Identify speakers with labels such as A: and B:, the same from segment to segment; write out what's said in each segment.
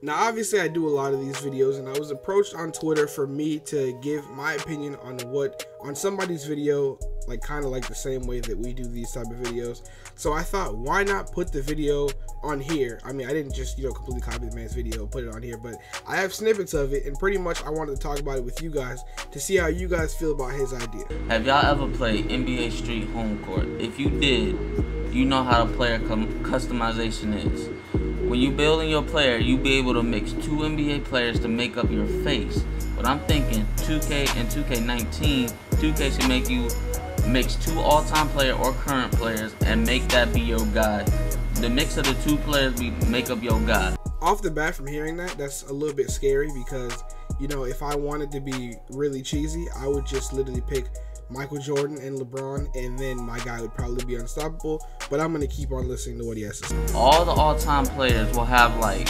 A: Now, obviously, I do a lot of these videos, and I was approached on Twitter for me to give my opinion on somebody's video, like kind of like the same way that we do these type of videos. So I thought, why not put the video on here? I mean, I didn't just, completely copy the man's video and put it on here, but I have snippets of it, and pretty much I wanted to talk about it with you guys to see how you guys feel about his idea.
B: Have y'all ever played NBA Street Home Court? If you did, you know how the player customization is. When you building your player, you be able to mix 2 NBA players to make up your face. But I'm thinking 2K and 2K19, 2K should make you mix 2 all-time player or current players and make that be your guy. The mix of the 2 players make up your guy.
A: Off the bat, from hearing that, that's a little bit scary because, if I wanted to be really cheesy, I would just literally pick Michael Jordan and LeBron, and then my guy would probably be unstoppable. But I'm going to keep on listening to what he has to say.
B: All the all-time players will have like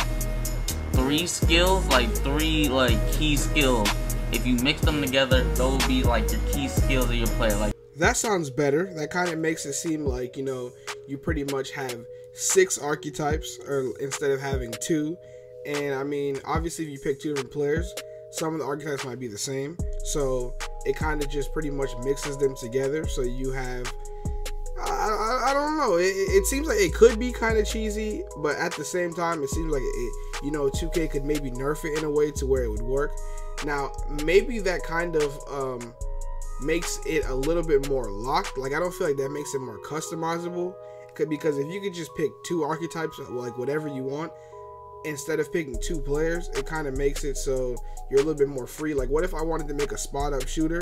B: 3 skills, like 3 key skills. If you mix them together, those will be like your key skills of your player. Like,
A: that sounds better. That kind of makes it seem like, you pretty much have 6 archetypes or instead of having 2. And I mean, obviously if you pick 2 different players, some of the archetypes might be the same. So it kind of just pretty much mixes them together. So you have, I don't know. It seems like it could be kind of cheesy, but at the same time, it seems like 2K could maybe nerf it in a way to where it would work. Now, maybe that kind of makes it a little bit more locked. Like, I don't feel like that makes it more customizable, because if you could just pick 2 archetypes, like whatever you want, instead of picking 2 players, it kind of makes it so you're a little bit more free. Like, what if I wanted to make a spot-up shooter?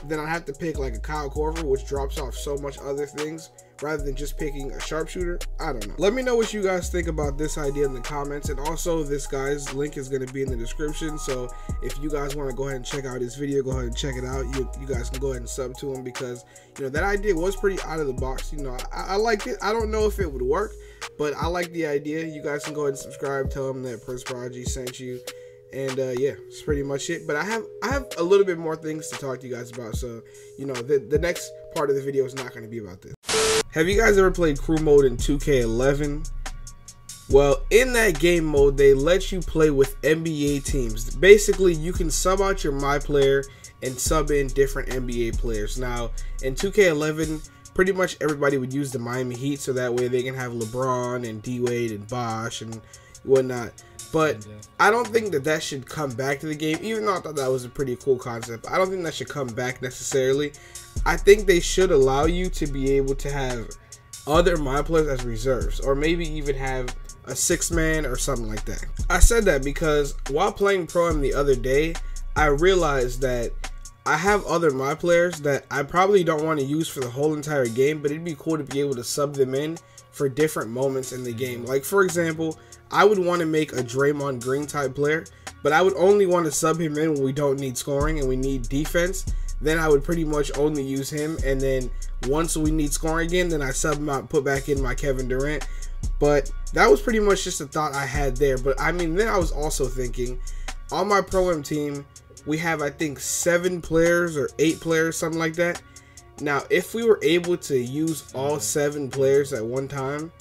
A: Then I'd have to pick like a Kyle Korver, which drops off so much other things, rather than just picking a sharpshooter. I don't know. Let me know what you guys think about this idea in the comments, and also this guy's link is going to be in the description. So if you guys want to go ahead and check out his video, go ahead and check it out. You guys can go ahead and sub to him, because that idea was pretty out of the box. I liked it. I don't know if it would work, but I like the idea. You guys can go ahead and subscribe. Tell him that Prince Prodigy sent you. And yeah, that's pretty much it. But I have a little bit more things to talk to you guys about. So, the next part of the video is not going to be about this. Have you guys ever played crew mode in 2K11? Well, in that game mode, they let you play with NBA teams. Basically, you can sub out your My Player and sub in different NBA players. Now, in 2K11, pretty much everybody would use the Miami Heat, so that way they can have LeBron and D-Wade and Bosh and whatnot. But I don't think that should come back to the game, even though I thought that was a pretty cool concept. I don't think that should come back necessarily. I think they should allow you to be able to have other My Players as reserves, or maybe even have a 6-man or something like that. I said that because while playing Pro-Am the other day, I realized that I have other My Players that I probably don't want to use for the whole entire game, but it'd be cool to be able to sub them in for different moments in the game. Like, for example, I would want to make a Draymond Green type player, but I would only want to sub him in when we don't need scoring and we need defense. Then I would pretty much only use him, and then once we need scoring again, then I sub him out, put back in my Kevin Durant. But that was pretty much just a thought I had there. But I mean, then I was also thinking, on my Pro-Am team, we have, I think, 7 players or 8 players, something like that. Now, if we were able to use all 7 players at one time,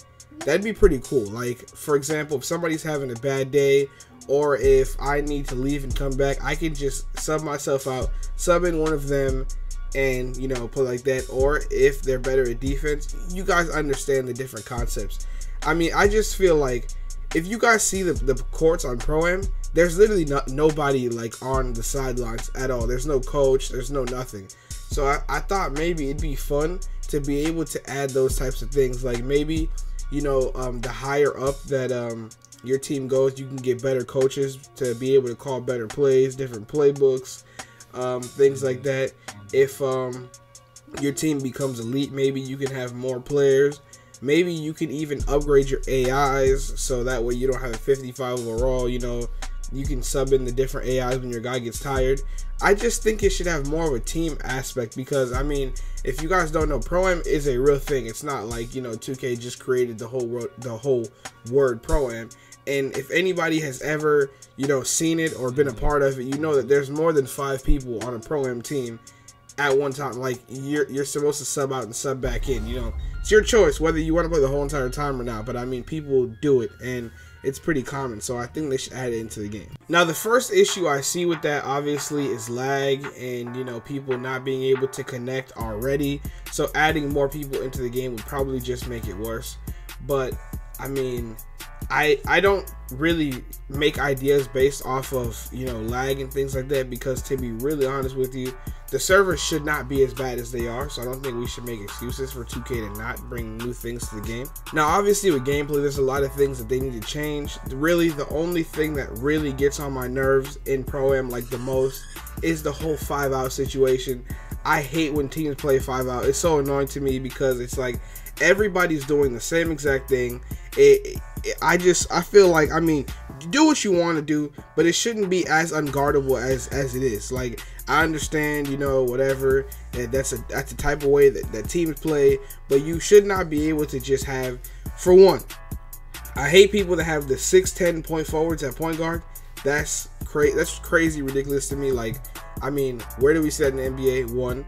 A: that'd be pretty cool. Like, for example, if somebody's having a bad day, or if I need to leave and come back, I can just sub myself out, sub in one of them, and, play like that. Or if they're better at defense, you guys understand the different concepts. I mean, I just feel like if you guys see the courts on Pro-Am, there's literally nobody like on the sidelines at all. There's no coach, there's no nothing. So I thought maybe it'd be fun to be able to add those types of things. Like maybe, the higher up that your team goes, you can get better coaches to be able to call better plays, different playbooks, things like that. If your team becomes elite, maybe you can have more players. Maybe you can even upgrade your AIs, so that way you don't have a 55 overall. You can sub in the different AIs when your guy gets tired. I just think it should have more of a team aspect, because I mean, if you guys don't know, Pro-Am is a real thing. It's not like 2K just created the whole word Pro-Am. And if anybody has ever seen it or been a part of it, you know that there's more than 5 people on a Pro-Am team at one time. Like you're supposed to sub out and sub back in. It's your choice whether you want to play the whole entire time or not. But I mean, people do it, and it's pretty common. So I think they should add it into the game. Now, the first issue I see with that obviously is lag and, you know, people not being able to connect already. So adding more people into the game would probably just make it worse. But I mean, I don't really make ideas based off of, you know, lag and things like that, because to be really honest with you, the servers should not be as bad as they are. So I don't think we should make excuses for 2K to not bring new things to the game. Now, obviously with gameplay, there's a lot of things that they need to change. Really, the only thing that really gets on my nerves in Pro-Am like the most is the whole 5-out situation. I hate when teams play 5-out. It's so annoying to me because it's like everybody's doing the same exact thing. I feel like, I mean, do what you want to do, but it shouldn't be as unguardable as it is. Like, I understand, you know, whatever, that's the type of way that teams play, but you should not be able to just have, for one, I hate people that have the 6'10" point forwards at point guard. That's crazy ridiculous to me. Like, I mean, where do we set in the NBA? One.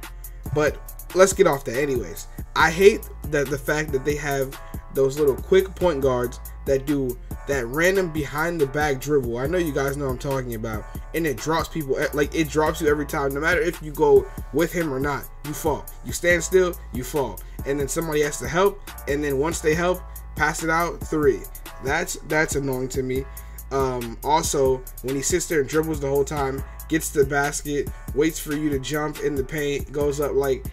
A: But let's get off that anyways. I hate that the fact that they have those little quick point guards that do that random behind the back dribble. I know you guys know what I'm talking about, and it drops people. Like, it drops you every time, no matter if you go with him or not. You fall. You stand still, you fall, and then somebody has to help, and then once they help, pass it out, 3. That's annoying to me. Also, when he sits there and dribbles the whole time, gets the basket, waits for you to jump in the paint, goes up. Like,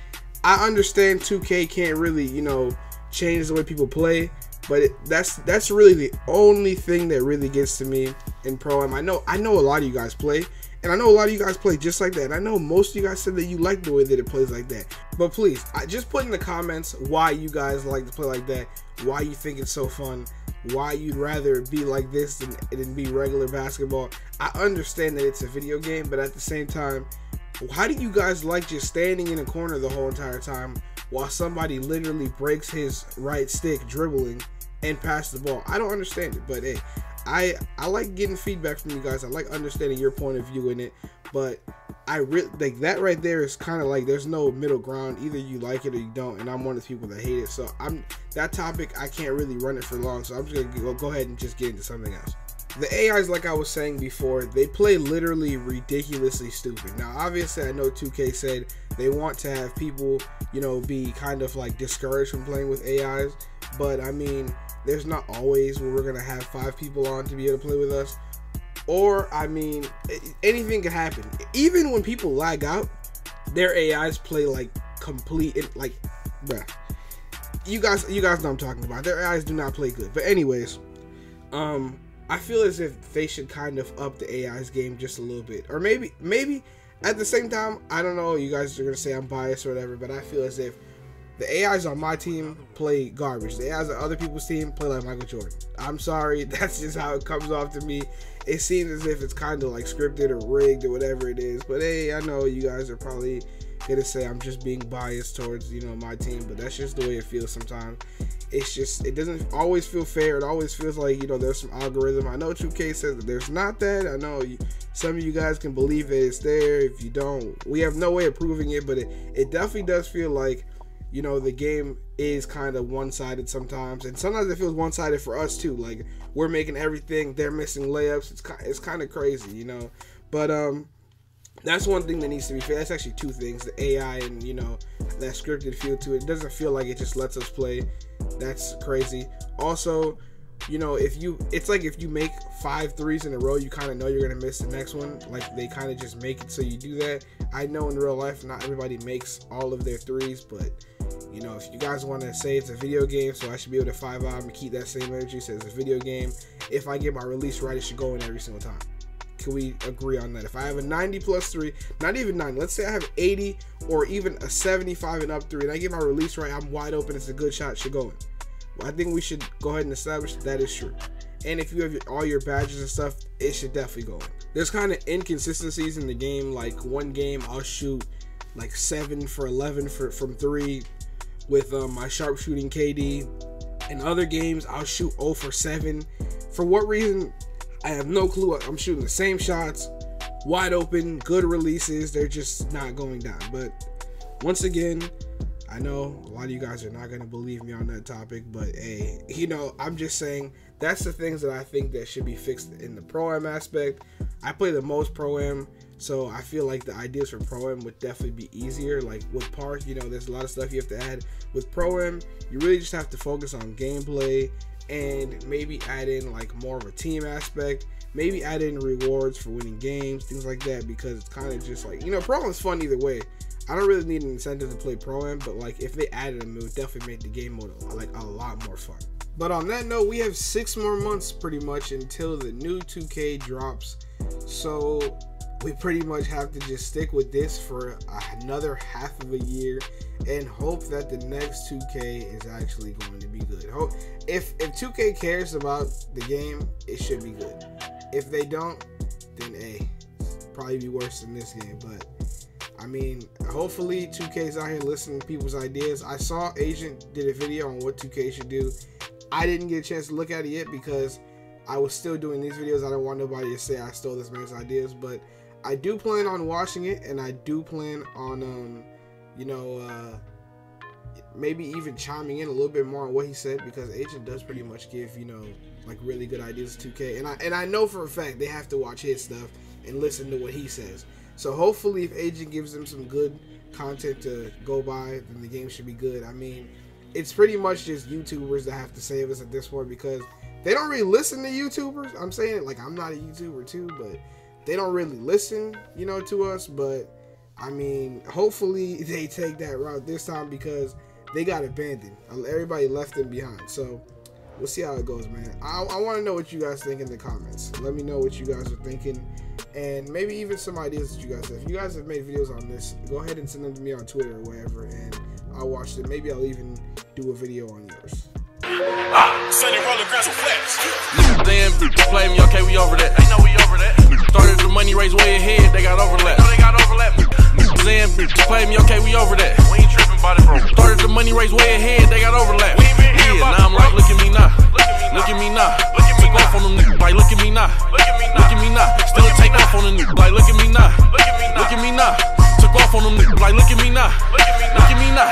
A: I understand 2K can't really, you know, change the way people play, but that's really the only thing that really gets to me in Pro-Am. I know a lot of you guys play, and I know a lot of you guys play just like that. And I know most of you guys said that you like the way that it plays like that. But please, just put in the comments why you guys like to play like that, why you think it's so fun, why you'd rather be like this than be regular basketball. I understand that it's a video game, but at the same time, how do you guys like just standing in a corner the whole entire time while somebody literally breaks his right stick dribbling and pass the ball? I don't understand it, but hey, I like getting feedback from you guys. I like understanding your point of view in it, but I really like that right there is kind of like there's no middle ground. Either you like it or you don't, and I'm one of the people that hate it. So that topic, I can't really run it for long, so I'm just gonna go ahead and just get into something else. The AIs, like I was saying before, they play literally ridiculously stupid. Now, obviously, I know 2K said they want to have people, you know, be kind of like discouraged from playing with AIs, but I mean, there's not always where we're gonna have 5 people on to be able to play with us. Or, I mean, anything can happen. Even when people lag out, their AIs play like complete, like, bruh. You guys know what I'm talking about. Their AIs do not play good. But anyways, I feel as if they should kind of up the AI's game just a little bit. Or maybe at the same time, I don't know, you guys are going to say I'm biased or whatever, but I feel as if the AIs on my team play garbage. The AIs on other people's team play like Michael Jordan. I'm sorry, that's just how it comes off to me. It seems as if it's kind of like scripted or rigged or whatever it is. But hey, I know you guys are probably going to say I'm just being biased towards, you know, my team, but that's just the way it feels sometimes. It's just, it doesn't always feel fair. It always feels like, you know, there's some algorithm. I know 2K says that there's not that. I know some of you guys can believe that it's there. If you don't, we have no way of proving it, but it definitely does feel like, you know, the game is kind of one-sided sometimes, and sometimes it feels one-sided for us too. Like, we're making everything, they're missing layups. It's kind of crazy, you know. But that's one thing that needs to be fair. That's actually 2 things: the AI and, you know, that scripted feel to it. It doesn't feel like it just lets us play. That's crazy. Also, you know, it's like if you make 5 threes in a row, you kind of know you're gonna miss the next one. Like, they kind of just make it so you do that. I know in real life not everybody makes all of their threes, but you know, if you guys want to say it's a video game, so I should be able to 5-out and keep that same energy, so it's a video game. If I get my release right, it should go in every single time. Can we agree on that? If I have a 90 plus 3, not even 90, let's say I have 80 or even a 75 and up 3, and I get my release right, I'm wide open, it's a good shot, it should go in. Well, I think we should go ahead and establish that is true. And if you have all your badges and stuff, it should definitely go in. There's kind of inconsistencies in the game. Like, one game I'll shoot like 7 for 11 from 3 with my sharpshooting KD. In other games, I'll shoot 0 for 7. For what reason? I have no clue. I'm shooting the same shots, wide open, good releases. They're just not going down. But once again, I know a lot of you guys are not going to believe me on that topic, but hey, you know, I'm just saying that's the things that I think that should be fixed in the Pro-Am aspect. I play the most Pro-Am, so I feel like the ideas for Pro-Am would definitely be easier. Like with Park, you know, there's a lot of stuff you have to add. With Pro-Am, you really just have to focus on gameplay and maybe add in like more of a team aspect. Maybe add in rewards for winning games, things like that, because it's kind of just like, you know, Pro-Am's fun either way. I don't really need an incentive to play Pro-Am, but like if they added them, it would definitely make the game mode like a lot more fun. But on that note, we have 6 more months pretty much until the new 2K drops. So we pretty much have to just stick with this for another half of a year and hope that the next 2K is actually going to be good. If 2K cares about the game, it should be good. If they don't, then probably be worse than this game. But I mean, hopefully 2K's out here listening to people's ideas. I saw Agent did a video on what 2K should do. I didn't get a chance to look at it yet because I was still doing these videos. I don't want nobody to say I stole this man's ideas, but I do plan on watching it, and I do plan on, you know, maybe even chiming in a little bit more on what he said, because Agent does pretty much give, you know, like really good ideas to 2K, and I know for a fact they have to watch his stuff and listen to what he says. So hopefully, if Agent gives them some good content to go by, then the game should be good. I mean, it's pretty much just YouTubers that have to save us at this point, because they don't really listen to YouTubers. I'm saying it like I'm not a YouTuber too, but they don't really listen, you know, to us. But I mean, hopefully they take that route this time, because they got abandoned. Everybody left them behind. So we'll see how it goes, man. I want to know what you guys think in the comments. Let me know what you guys are thinking, and maybe even some ideas that you guys have. If you guys have made videos on this, go ahead and send them to me on Twitter or wherever, and I'll watch them. Maybe I'll even do a video on yours.
C: Niggas damn, play me, okay, we over that. They know we over that. Started the money race way ahead, they got overlap. Niggas damn, play me, okay, we over that. We ain't tripping about it, bro. Started the money race way ahead, they got overlap. Yeah, now I'm like, look at me now. Look at me now. Took off on them niggas, like, look at me now. Look at me now. Still take off on them niggas, like, look at me now. Look at me now. Took off on them niggas, like, look at me now. Look at me now.